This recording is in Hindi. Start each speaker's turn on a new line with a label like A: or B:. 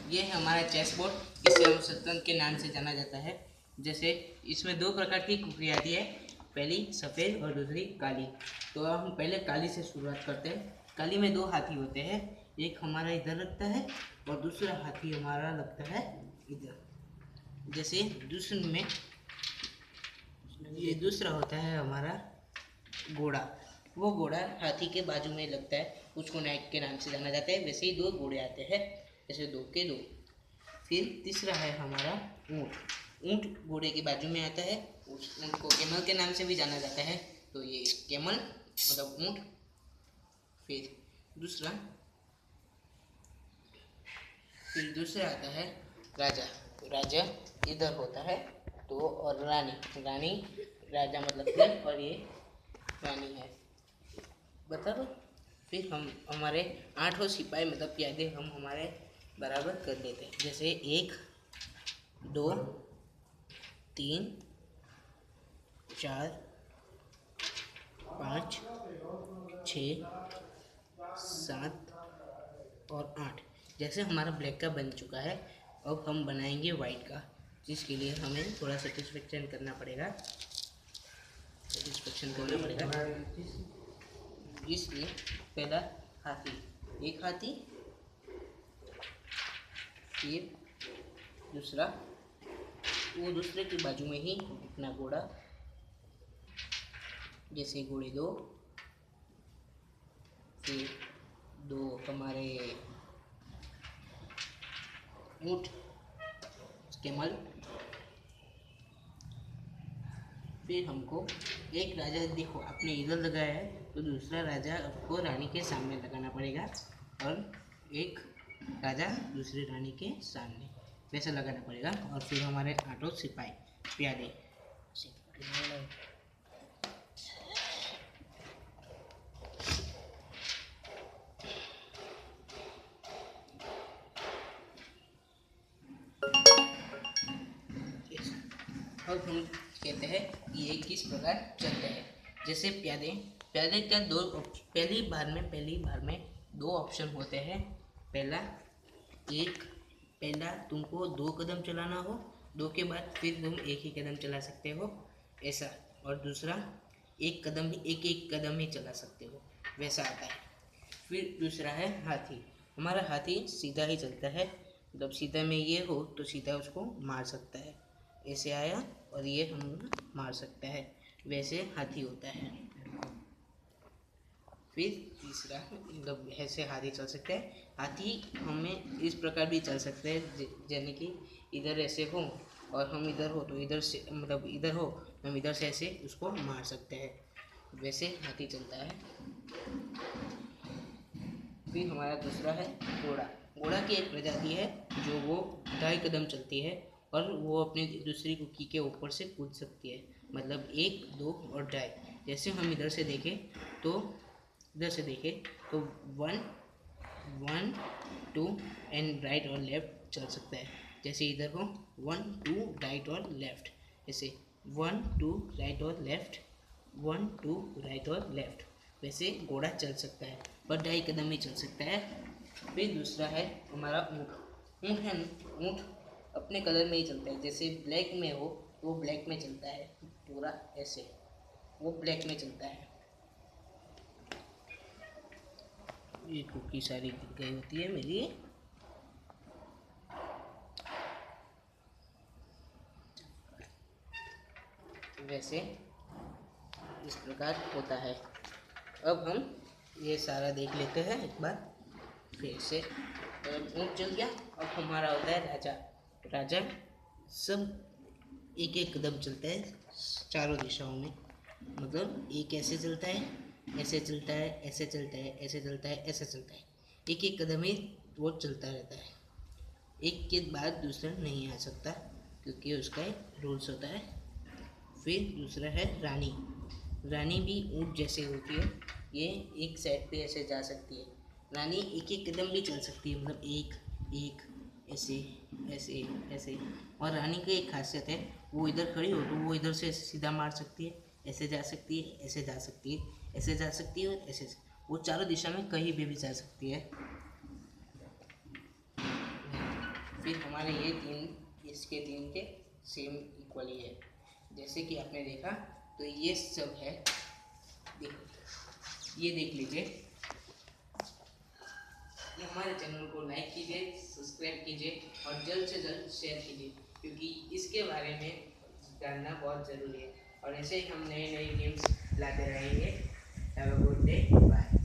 A: ये है हमारा चेस बोर्ड। इसे हम शतरंज के नाम से जाना जाता है। जैसे इसमें दो प्रकार की कुकरी आती है, पहली सफ़ेद और दूसरी काली। तो हम पहले काली से शुरुआत करते हैं। काली में दो हाथी होते हैं, एक हमारा इधर लगता है और दूसरा हाथी हमारा लगता है इधर। जैसे दूसरे में ये दूसरा होता है हमारा घोड़ा। वो घोड़ा हाथी के बाजू में लगता है, उसको नाइट के नाम से जाना जाता है। वैसे ही दो घोड़े आते हैं, जैसे दो के दो। फिर तीसरा है हमारा ऊँट। ऊँट घोड़े के बाजू में आता है, उस ऊँट को कैमल के नाम से भी जाना जाता है। तो ये कैमल मतलब ऊँट। फिर दूसरा आता है राजा। राजा इधर होता है तो, और रानी राजा मतलब फिर, और ये रानी है। बता दो। फिर हम हमारे आठों सिपाही मतलब प्यादे हम हमारे बराबर कर लेते हैं। जैसे 1 2 3 4 5 6 7 और 8। जैसे हमारा ब्लैक का बन चुका है, अब हम बनाएंगे वाइट का, जिसके लिए हमें थोड़ा सेटिस्फेक्शन करना पड़ेगा। इसलिए पहला हाथी, एक हाथी, फिर दूसरा, वो दूसरे के बाजू में ही अपना घोड़ा, जैसे घोड़े 2, फिर 2 हमारे ऊँट कैमल। फिर हमको एक राजा, देखो आपने इधर लगाया है तो दूसरा राजा आपको रानी के सामने लगाना पड़ेगा, और एक राजा दूसरी रानी के सामने वैसे लगाना पड़ेगा। और फिर हमारे आठों सिपाही प्यादे अब हम कहते हैं कि ये किस प्रकार चलते हैं। जैसे प्यादे का पहली बार में 2 ऑप्शन होते हैं। पहला तुमको 2 कदम चलाना हो, 2 के बाद फिर तुम एक ही कदम चला सकते हो ऐसा। और दूसरा एक कदम ही चला सकते हो वैसा आता है। फिर दूसरा है हाथी। हमारा हाथी सीधा ही चलता है, जब सीधा में ये हो तो सीधा उसको मार सकता है। ऐसे आया और ये हम मार सकता है, वैसे हाथी होता है। फिर तीसरा मतलब ऐसे हाथी चल सकते हैं। हाथी हमें इस प्रकार भी चल सकते हैं, यानी कि इधर ऐसे हो और हम इधर हो तो इधर से, मतलब इधर हो हम इधर से ऐसे उसको मार सकते हैं, वैसे हाथी चलता है। फिर हमारा दूसरा है घोड़ा। घोड़ा की एक प्रजाति है जो वो 2.5 कदम चलती है और वो अपनी दूसरी कुकी के ऊपर से कूद सकती है, मतलब 1 2 और 2.5। जैसे हम इधर से देखें तो 1 1 2 एंड राइट और लेफ्ट चल सकता है। जैसे इधर हो 1 2 राइट और लेफ्ट, ऐसे 1 2 राइट और लेफ्ट, 1 2 राइट और लेफ्ट, वैसे घोड़ा चल सकता है, पर 2.5 कदम ही चल सकता है। फिर दूसरा है हमारा ऊँट अपने कलर में ही चलता है। जैसे ब्लैक में हो तो वो ब्लैक में चलता है पूरा, ऐसे वो ब्लैक में चलता है। ये कुकी सारी गिर गई होती है मेरी। वैसे इस प्रकार होता है। अब हम ये सारा देख लेते हैं एक बार फिर से। ऊँट चल गया, अब हमारा होता है राजा। राजा सब एक कदम चलता है चारों दिशाओं में, मतलब एक ऐसे चलता है, ऐसे चलता है, ऐसे चलता है, ऐसे चलता है, ऐसे चलता है। एक कदम ही वो चलता रहता है, एक के बाद दूसरा नहीं आ सकता, क्योंकि उसका एक रूल्स होता है। फिर दूसरा है रानी। रानी भी ऊँट जैसे होती है, ये एक साइड पे ऐसे जा सकती है। रानी एक कदम भी चल सकती है, मतलब एक ऐसे ऐसे ऐसे। और रानी की एक खासियत है, वो इधर खड़ी हो तो वो इधर से सीधा मार सकती है, ऐसे जा सकती है, ऐसे जा सकती है, ऐसे जा सकती है, और ऐसे वो चारों दिशा में कहीं भी जा सकती है। फिर हमारे ये तीन इसके तीन के सेम इक्वली है। जैसे कि आपने देखा तो ये सब है, देखो ये देख लीजिए। ये हमारे चैनल को लाइक कीजिए, सब्सक्राइब कीजिए और जल्द से जल्द शेयर कीजिए, क्योंकि इसके बारे में जानना बहुत ज़रूरी है। और ऐसे ही हम नए नए गेम्स लाते रहेंगे। Have a good day, bye.